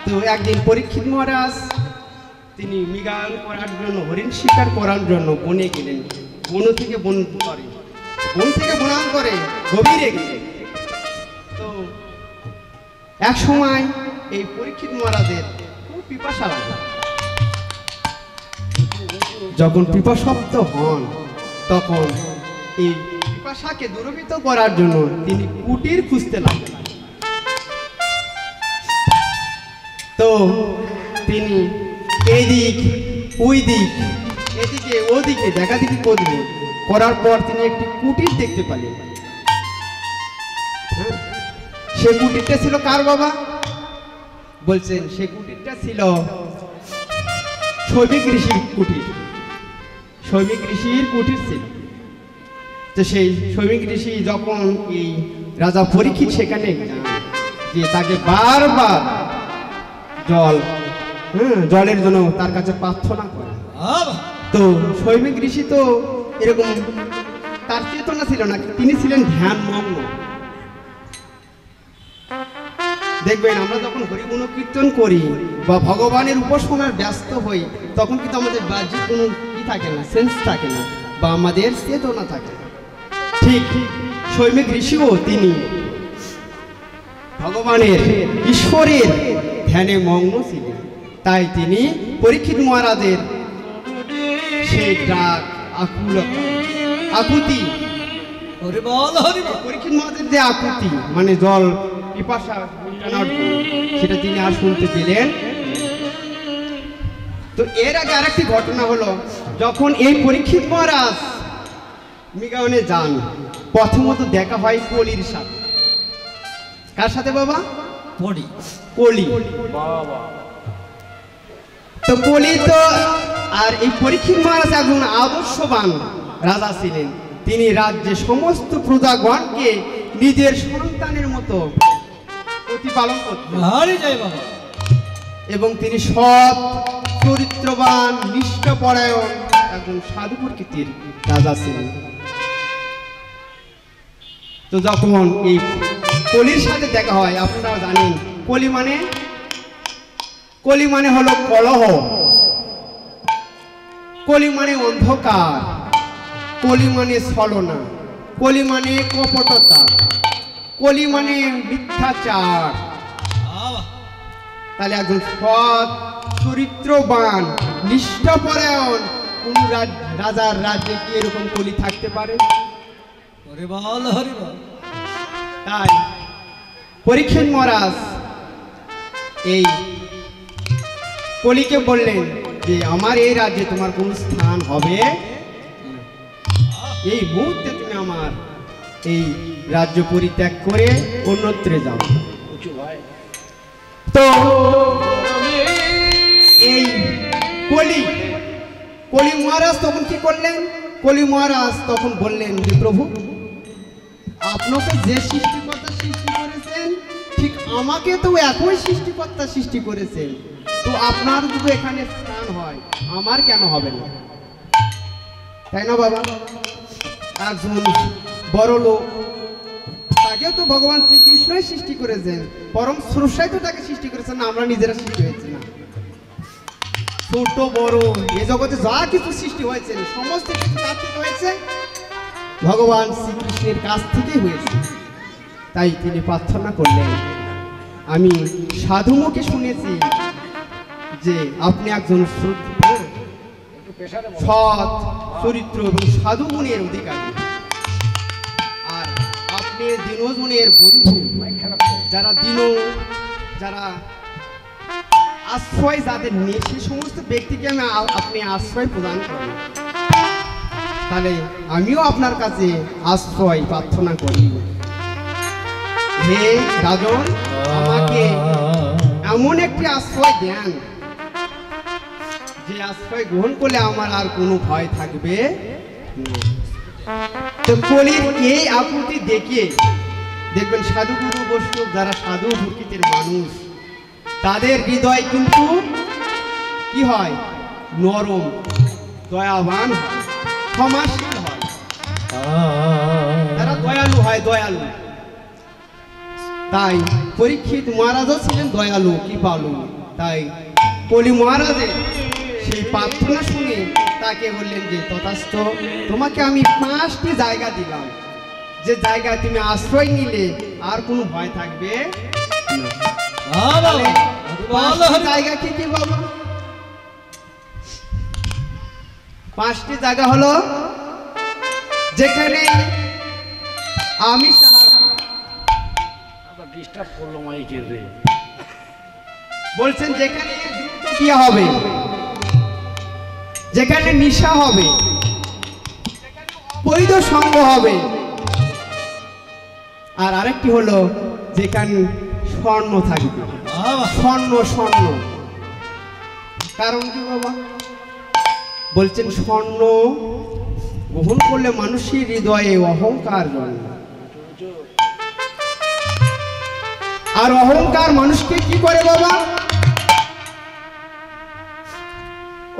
তো একদিন পরীক্ষিত মহারাজ তিনি মৃগয়ান করার জন্য, হরিণ শিকার করার জন্য বনে গেলেন। বন থেকে বনান করে গভীরে গেলেন। তো এক সময় এই পরীক্ষিত মহারাজের খুব পিপাসা লাগলো। যখন পিপাসাপ্ত হন তখন এই পিপাসাকে দূরীভূত করার জন্য তিনি কুটির খুঁজতে লাগলেন। তো তিনি এই দিক ওই দিক, এদিকে ওদিকে দেখাদেখি করলেন। করার পর তিনি একটি কুটির দেখতে পেলেন। সে কুটিরটা ছিল কার বাবা? বলছেন সে কুটিরটা ছিল শৈবিক ঋষির কুটির। শৈবিক ঋষির কুটির ছিল। তো সেই শৈবিক ঋষি যখন এই রাজা পরীক্ষিত সেখানে যে তাকে বারবার জলের জন্য তার কাছে প্রার্থনা করে। তো শৈবিক ঋষি তো এরকম তার চেতনা ছিল না, তিনি ছিলেন ধ্যানমগ্ন। দেখবেন আমরা যখন হরিগুণ কীর্তন করি বা ভগবানের উপাসনায় ব্যস্ত হই তখন কিন্তু আমাদের বাহ্যিক কোনো কি থাকে না, সেন্স থাকে না বা আমাদের চেতনা থাকে না। ঠিক শৈবিক ঋষিও তিনি ভগবানের ঈশ্বরের ধ্যানে মগ্ন ছিলেন। তাই তিনি পরীক্ষিত মহারাজের সেই ডাক আকুতি, পরীক্ষিত মহারাজের যে আকুতি মানে জল পিপাসা সেটা তিনি আর শুনতে পেলেন। তো এর আগে আরেকটি ঘটনা হলো, যখন এই পরীক্ষিত মহারাজ মৃগয়ানে যান প্রথমত দেখা হয় কলির সাথে। কার সাথে বাবা? কলি। তো কলি তো, আর এই পরীক্ষিত মহারাজ একজন আদর্শবান রাজা ছিলেন। তিনি রাজ্যে সমস্ত প্রজাগণকে নিজের সন্তানের মতো প্রতিপালন করতেন এবং তিনি সৎ, চরিত্রবান, নিষ্ঠাপরায়ণ একজন সাধু প্রকৃতির রাজা ছিলেন। তো যখন এই কলির সাথে দেখা হয়, আপনারা জানেন কলি মানে হলো কলহ, কলি মানে অন্ধকার, কলি মানে ছলনা, কলি মানে কপটতা, কলি মানে মিথ্যাচার। তাহলে একজন সৎ, চরিত্রবান, নিষ্ঠাপরায়ণ কোন রাজার রাজ্যে কি এরকম কলি থাকতে পারে? তাই পরীক্ষিত মহারাজ এই কলিকে বললেন যে আমার এই রাজ্যে তোমার কোন স্থান হবে, এই মুহূর্তে তুমি আমার এই রাজ্য পরিত্যাগ করে অন্যত্রে যাও। তো এই কলি মহারাজ তখন কি করলেন? কলি মহারাজ তখন বললেন যে প্রভু, আপনাকে যে সৃষ্টিকর্তা সৃষ্টি করেছেন ঠিক আমাকে তো একই সৃষ্টিকর্তা সৃষ্টি করেছেন। তো আপনার যদি এখানে স্থান হয় আমার কেন হবে না? তাই না বাবা? একজন বড় লোক, তাকেও তো ভগবান শ্রীকৃষ্ণই সৃষ্টি করেছেন, পরম স্রষ্টাই তো তাকে সৃষ্টি করেছেন, আমরা নিজেরা সৃষ্টি হয়েছি না? ছোট বড় এ জগতে যা কিছু সৃষ্টি হয়েছে সমস্ত কিছু কার থেকে হয়েছে? ভগবান শ্রীকৃষ্ণের কাছ থেকেই হয়েছে। তাই তিনি প্রার্থনা করলেন, আমি সাধুমুখে শুনেছি যে আপনি একজন সৎ চরিত্র এবং সাধু গুণের অধিকারী, আর আপনি দীনজনের বন্ধু, যারা আশ্রয় যাদের নেই সেই সমস্ত ব্যক্তিকে আপনি আশ্রয় প্রদান করেন। তাহলে আমিও আপনার কাছে আশ্রয় প্রার্থনা করি। হে রাজন, আমাকে এমন একটি আশ্রয় দেন যে আশ্রয় গ্রহণ করলে আমার আর কোনো ভয় থাকবে না। তো কলির এই আকুতি দেখিয়ে দেখবেন সাধুগুরু বৈষ্ণব যারা সাধু প্রকৃতির মানুষ তাদের হৃদয় কিন্তু কি হয়? নরম, দয়াবান হয়, ক্ষমাশীল হয়, তারা দয়ালু হয়, দয়ালু। তাই পরীক্ষিত মহারাজও ছিলেন দয়ালু কৃপালু। তাই কলি মহারাজের সেই প্রার্থনা শুনে তাকে বললেন যে তথাস্তু, তোমাকে আমি 5টি জায়গা দিলাম, যে জায়গায় তুমি আশ্রয় নিলে আর কোনো ভয় থাকবে না। 5টি জায়গা কি কি বাবা? 5টি জায়গা হলো যেখানে আমি বলছেন যেখানে কি হবে, যেখানে নিশা হবে, বৈধ সঙ্গ হবে, আর আরেকটি হলো যেখানে স্বর্ণ থাকবে। স্বর্ণ স্বর্ণ কারণ কি বাবা? বলছেন স্বর্ণ গ্রহণ করলে মানুষের হৃদয়ে অহংকার জন্মায়, আর অহংকার মানুষকে কি করে বাবা?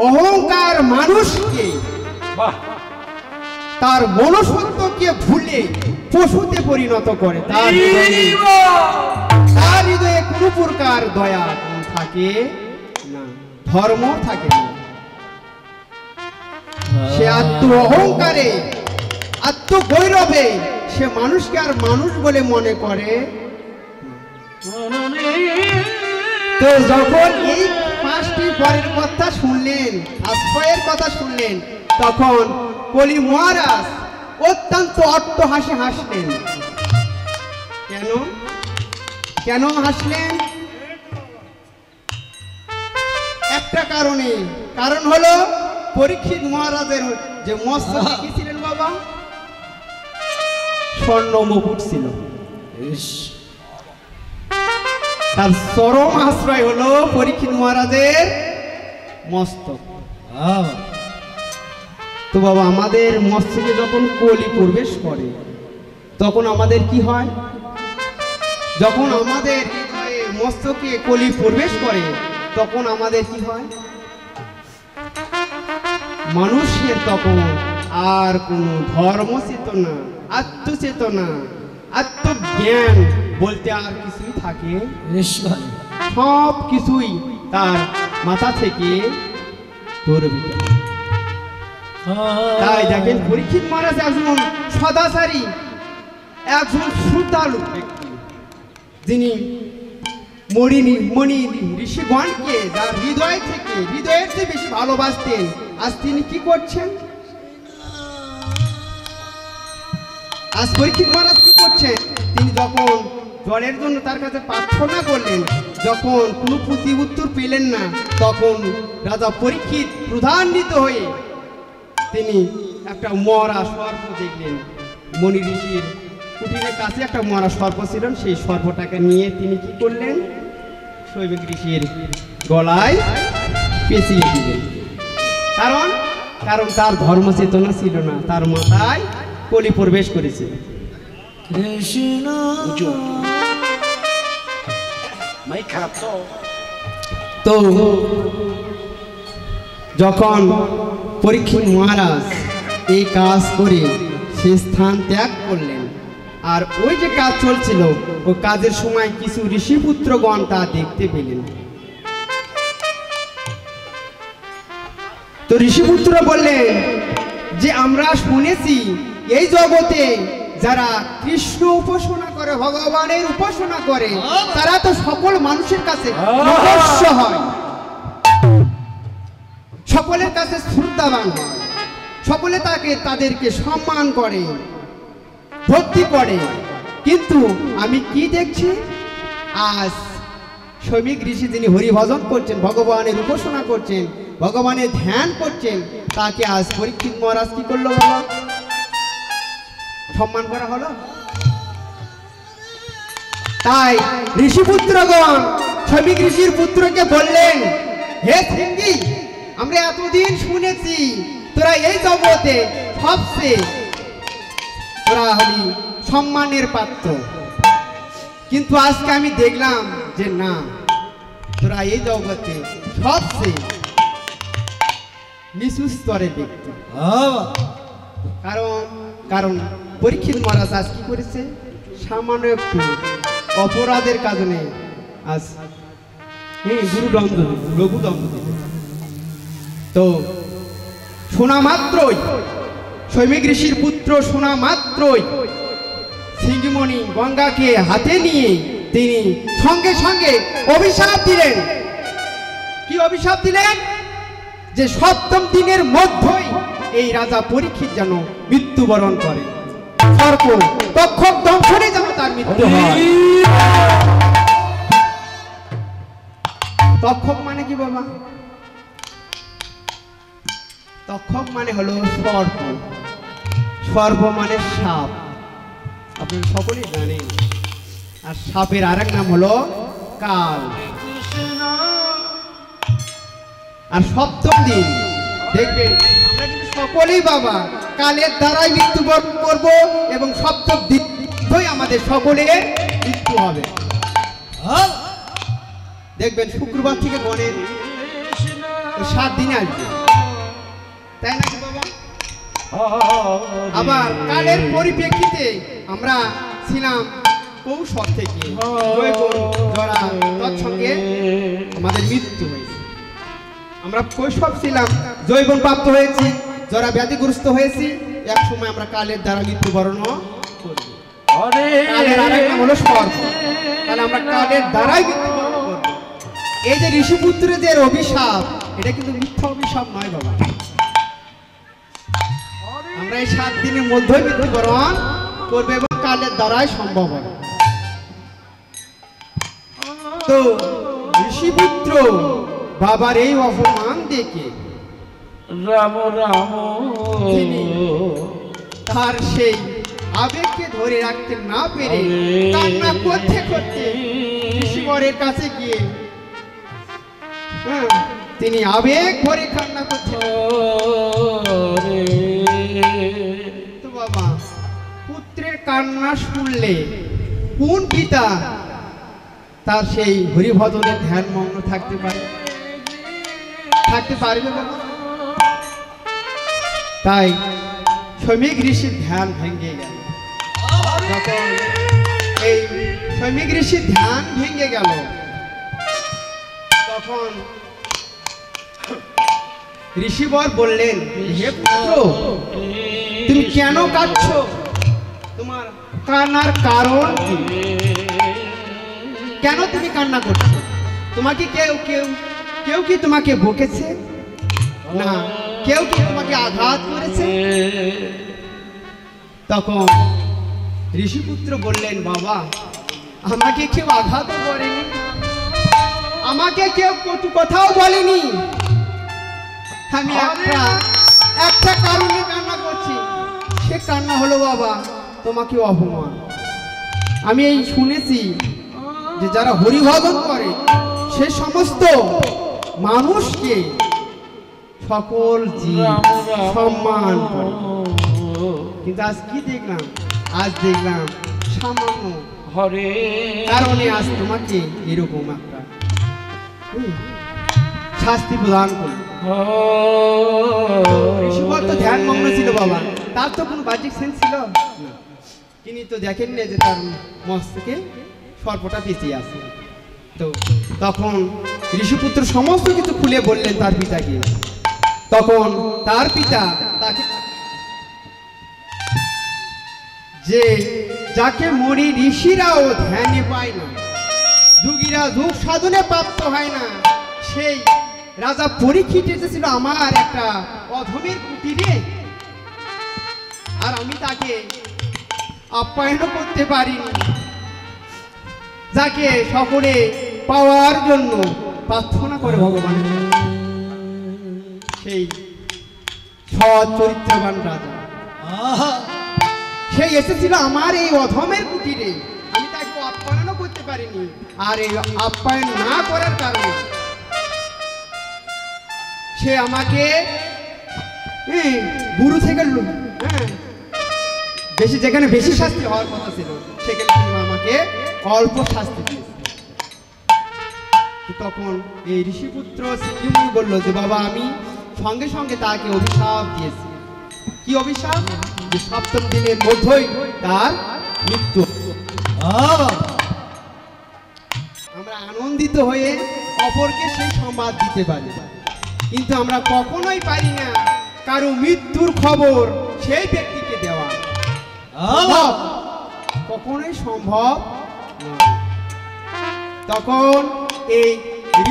অহংকার মানুষকে তার মনুষ্যত্বকে ভুলে পশুতে পরিণত করে। তার হৃদয়ে কোনো প্রকার দয়া থাকে না, ধর্ম থাকে না। সে আত্ম অহংকারে আত্মগৌরবে সে মানুষকে আর মানুষ বলে মনে করে। তো যখন এই 5টি পরের কথা শুনলেন, আশ্রয়ের কথা শুনলেন, তখন কলি মহারাজ অত্যন্ত অট্টহাসি হাসলেন। কেন কেন হাসলেন? একটা কারণে, কারণ হলো পরীক্ষিত মহারাজের যে মস্তকে কি ছিলেন বাবা? স্বর্ণ মুকুট ছিল। তার চরম আশ্রয় হলো পরীক্ষিত মহারাজের মস্তক। তো বাবা আমাদের মস্তকে যখন কলি প্রবেশ করে তখন আমাদের কি হয়? যখন আমাদের মস্তকে কলি প্রবেশ করে তখন আমাদের কি হয়? মানুষের তখন আর কোনো ধর্ম চেতনা, আত্মচেতনা, আত্মজ্ঞান বলতে আর কিছুই থাকে, সব কিছুই তার মাথা থেকে দূরভূত। তাই দেখেন পরীক্ষিত মহারাজ একজন সদাচারী, একজন শ্রদ্ধালু ব্যক্তি, যিনি মণি ঋষিগণকে যার হৃদয় থেকে হৃদয়ের চেয়ে বেশি ভালোবাসতেন, আজ তিনি কি করছেন? আজ পরীক্ষিত মহারাজ কি করছেন? তিনি যখন জলের জন্য তার কাছে প্রার্থনা করলেন, যখন কোনো প্রতি উত্তর পেলেন না, তখন রাজা পরীক্ষিত ক্রোধান্বিত হয়ে তিনি একটা মরা সর্প দেখলেন। মণি ঋষির কুটিরের কাছে একটা মরা সর্প ছিল, সেই সর্পটাকে নিয়ে তিনি কি করলেন? শৈবিক ঋষির গলায় পেঁচিয়ে দিলেন। কারণ কারণ তার ধর্ম চেতনা ছিল না, তার মাথায় কলি প্রবেশ করেছে। তো যখন পরীক্ষিত মহারাজ এই কাজ করে সে স্থান ত্যাগ করলেন, আর ওই যে কাজ চলছিল ওই কাজের সময় কিছু ঋষিপুত্রগণ তা দেখতে পেলেন। তো ঋষিপুত্র বললেন যে আমরা শুনেছি এই জগতে যারা কৃষ্ণ উপাসনা করে, ভগবানের উপাসনা করে, তারা তো সকল মানুষের কাছে মনুষ্য হয়, সকলের কাছে শ্রদ্ধাবান হয়, সকলে তাদেরকে সম্মান করে, ভক্তি করে। কিন্তু আমি কি দেখছি, আজ শৈবিক ঋষি যিনি হরিভজন করছেন, ভগবানের উপাসনা করছেন, ভগবানের ধ্যান করছেন, তাকে আজ পরীক্ষিত মহারাজ কি করলো বাবা? সম্মান করা হলো। তাই ঋষিপুত্রগণ শৈবিক ঋষির পুত্রকে বললেন, হে সিংহি, আমরা এতদিন শুনেছি তোরা এই জগতে সবচেয়ে তোরা হলি সম্মানের পাত্র, কিন্তু আজকে আমি দেখলাম যে না, তোরা এই জগতে সবচেয়ে নিচু স্তরের ব্যক্তি। কারণ পরীক্ষিত মহারাজ আজ কি করেছে? সামান্য একটু অপরাধের কারণে আজ গুরু দণ্ড লঘু দণ্ড দিল। তো শোনা মাত্রই শৈমিক ঋষির পুত্র শোনা মাত্রই সিংহমণি গঙ্গাকে হাতে নিয়ে তিনি সঙ্গে সঙ্গে অভিশাপ দিলেন। কি অভিশাপ দিলেন? যে সপ্তম দিনের মধ্যেই এই রাজা পরীক্ষিত যেন মৃত্যুবরণ করে, সর্প তক্ষক দংশনে যেন তার মৃত্যু হয়। তক্ষক মানে কি বাবা? তক্ষক মানে হলো সর্প, সর্প মানে সাপ, আপনি সকলেই জানেন। আর সাপের আরেক নাম হলো কাল। আর সপ্তম দিন দেখবেন আমরা কিন্তু সকলেই বাবা কালের দ্বারাই মৃত্যুবরণ করব এবং সপ্তম দিন আমাদের সকলের মৃত্যু হবে। দেখবেন শুক্রবার থেকে গণেন 7 দিনে আসবে, তাই নাকি বাবা? আবার কালের পরিপ্রেক্ষিতে আমরা ছিলাম কৌশল থেকে তৎসঙ্গে আমাদের মৃত্যু হয়েছে। আমরা কৈশব ছিলাম, জৈবন প্রাপ্ত হয়েছি, যারা ব্যাধিগ্রস্ত হয়েছি, এক সময় আমরা কালের দ্বারা মৃত্যুবরণ করব। কালের আরেক নাম হলো সর্প, তাহলে আমরা কালের দ্বারাই মৃত্যুবরণ করব। এই যে ঋষিপুত্রের যে অভিশাপ, এটা কিন্তু মিথ্যা অভিশাপ নয় বাবা। আমরা এই 7 দিনের মধ্যেই মৃত্যুবরণ করবে এবং কালের দ্বারাই সম্ভব হবে। তো ঋষিপুত্র বাবার এই অপমান দেখে রাম রাম তার সেই আবেগকে ধরে রাখতে না পেরে কান্না করতে করতে ঋষিবরের কাছে গিয়ে তিনি আবেগ ভরে কান্না করছেন। তো বাবা পুত্রের কান্না শুনলে কোন পিতা তার সেই হরিভজনের ধ্যান মগ্ন থাকতে পারবে বাবা? তাই শৈমিক ঋষির ধ্যান ভেঙে গেল। যখন এই শৈমিক ঋষির ধ্যান ভেঙে গেল তখন ঋষিবর বললেন, হে পুত্র তুমি কেন কাঁদছো? তোমার কান্নার কারণ কি? কেন তুমি কান্না করছো? তোমাকে কেউ কি তোমাকে বকেছে? না, কেউ কি তোমাকে আঘাত করেছে? তখন ঋষিপুত্র বললেন, বাবা আমাকে কেউ আঘাত করেনি, আমাকে কেউ কটু কথাও বলেনি, আমি একটা কারণে কান্না করছি। সে কান্না হলো বাবা তোমাকে অপমান। আমি এই শুনেছি যে যারা হরিভজন করে সে সমস্ত মানুষকে সকল জীব সম্মান করে, কিন্তু আজ কি দেখলাম? আজ দেখলাম সামান্য কারণে আজ তোমাকে এরকম একটা শাস্তি প্রদান করল। ঋষিবর তো ধ্যান মগ্ন ছিল বাবা, তার তো কোনো বাহ্যিক সেন্স ছিল না। তিনি তো দেখেননি যে তার মস্তকে সর্পটা পেঁচিয়ে আছে। তো তখন ঋষিপুত্র সমস্ত কিছু খুলে বললেন তার পিতাকে। তখন তার পিতা তাকে যে যাকে মরি ঋষিরাও ধ্যানে পায় না, যোগীরা যোগ সাধনে প্রাপ্ত হয় না, সেই রাজা পরীক্ষিত এসেছিল আমার একটা অধমের কুটিরে, আর আমি তাকে আপ্যায়ন করতে পারিনি, যাকে সকলে পাওয়ার জন্য প্রার্থনা করে ভগবান, সেই সৎ চরিত্রবান রাজা সেই এসেছিল আমার এই অধমের কুটিরে, আমি তাকে আপ্যায়নও করতে পারিনি। আর এই আপ্যায়ন না করার কারণে সে আমাকে গুরু থেকে বেশি, যেখানে বেশি শাস্তি হওয়ার কথা ছিল সেখানে আমাকে অল্প শাস্তি দিয়েছে। তখন এই ঋষিপুত্র সিংহমণি বলল যে বাবা আমি সঙ্গে সঙ্গে তাকে অভিশাপ দিয়েছি। কি অভিশাপ? যে সপ্তম দিনের মধ্যেই তার মৃত্যু। প্রবৃত্ত হয়ে অপরকে সেই সংবাদ দিতে পারি, কিন্তু আমরা কখনোই পারি না কারো মৃত্যুর খবর সেই ব্যক্তিকে দেওয়া। কখনোই সম্ভব নয়। তখন এই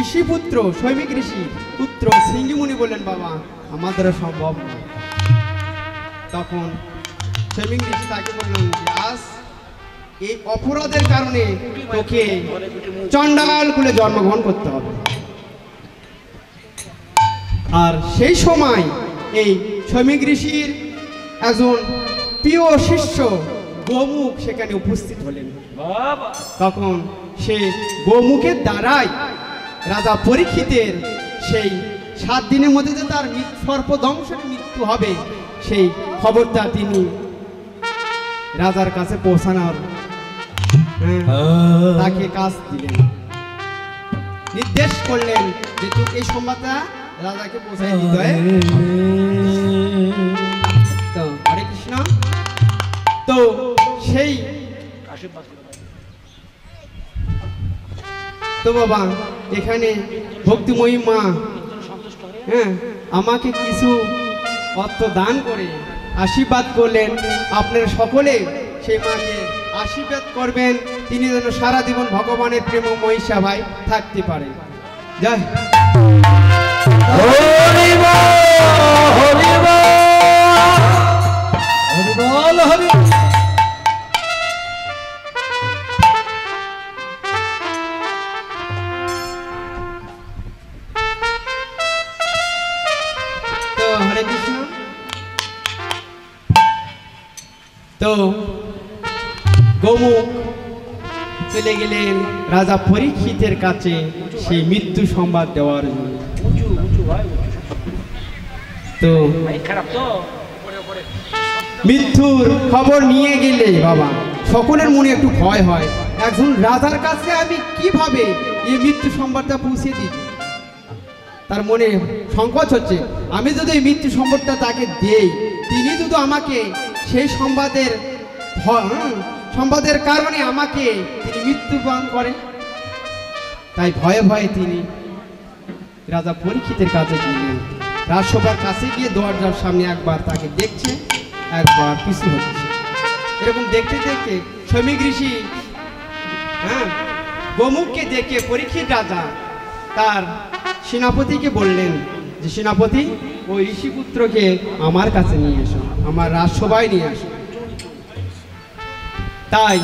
ঋষিপুত্র শৈমিক ঋষি পুত্র সিঙ্গিমুনি বললেন, বাবা আমার দ্বারা সম্ভব নয়। তখন শৈমিক ঋষি তাকে বললেন যে আজ এই অপরাধের কারণে তোকে চণ্ডাল কুলে জন্মগ্রহণ করতে হবে। আর সেই সময় এই শৈমিক ঋষির একজন প্রিয় শিষ্য গোমুখ সেখানে উপস্থিত হলেন। তখন সে গোমুখের দ্বারাই রাজা পরীক্ষিতের সেই 7 দিনের মধ্যে যে তার সর্পদংশনে মৃত্যু হবে সেই খবরটা তিনি রাজার কাছে পৌঁছানোর তাকে কাজ দিলেন, নির্দেশ করলেন যে তুই এই সংবাদটা রাজাকে পৌঁছাই দিতে হয়। তো হরে কৃষ্ণ। তো সেই তো বাবা এখানে ভক্তিময়ী মা আমাকে কিছু অর্থ দান করে আশীর্বাদ করলেন। আপনারা সকলে সেই মাকে আশীর্বাদ করবেন, তিনি যেন সারা জীবন ভগবানের প্রেমময়ী সেবায় থাকতে পারে। জয় হরি বল, হরি বল, হরি। তো হরে কৃষ্ণ। তো গোমুখ চলে গেলেন রাজা পরীক্ষিতের কাছে সেই মৃত্যু সংবাদ দেওয়ার জন্য। তো মৃত্যুর খবর নিয়ে গেলে বাবা সকলের মনে একটু ভয় হয়, একজন রাজার কাছে আমি কিভাবে এই মৃত্যু সংবাদটা পৌঁছে দিই। তার মনে সংকোচ হচ্ছে, আমি যদি এই মৃত্যু সংবাদটা তাকে দেই, তিনি যদি আমাকে সেই সংবাদের কারণে আমাকে তিনি মৃত্যুবরণ করেন। তাই ভয়ে ভয়ে তিনি রাজা পরীক্ষিতের কাছে গেলেন। রাজসভার কাছে গিয়ে দরজার সামনে একবার তাকে দেখছে, একবার পিছু হচ্ছে। এরকম দেখতে দেখতে শৈমিক ঋষি গোমুখকে দেখে পরীক্ষিত রাজা তার সেনাপতিকে বললেন যে সেনাপতি ওই ঋষিপুত্রকে আমার কাছে নিয়ে এসো, আমার রাজসভায় নিয়ে আসো। তাই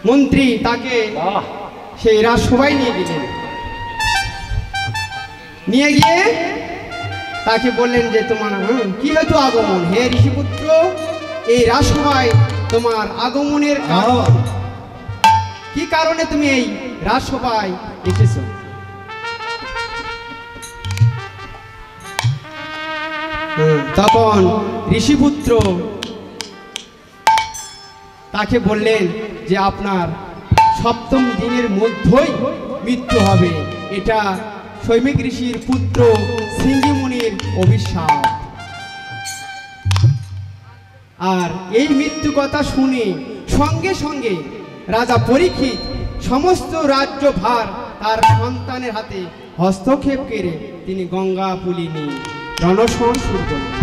মন্ত্রী তাকে সেই রাজসভায় নিয়ে গেলেন। নিয়ে গিয়ে তাকে বললেন যে তোমার কি হয়তো আগমন, হে ঋষিপুত্র, এই রাজসভায় তোমার আগমনের কারণ কি, কারণে তুমি এই রাজসভায় এসেছো? তখন ঋষিপুত্র তাকে বললেন যে আপনার 7ম দিনের মধ্যেই মৃত্যু হবে, এটা শৈমিক ঋষির পুত্র সিঙ্গিমুনির অভিশাপ। আর এই মৃত্যু কথা শুনে সঙ্গে সঙ্গে রাজা পরীক্ষিত সমস্ত রাজ্যভার তার সন্তানের হাতে হস্তক্ষেপ করে তিনি গঙ্গা পুলিনি রণসন শুরু করলেন,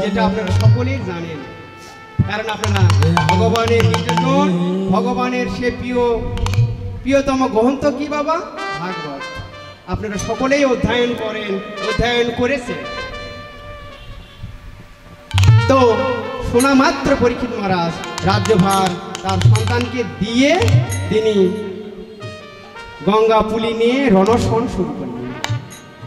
যেটা আপনারা সকলেই জানেন। কারণ আপনারা ভগবানের নির্দেশন, ভগবানের সে প্রিয়তম গ্রন্থ কি বাবা? ভাগবত। আপনারা সকলেই অধ্যয়ন করেছেন। তো শোনা মাত্র পরীক্ষিত মহারাজ রাজ্যভার তার সন্তানকে দিয়ে তিনি গঙ্গা পুলি নিয়ে রণসন শুরু করলেন।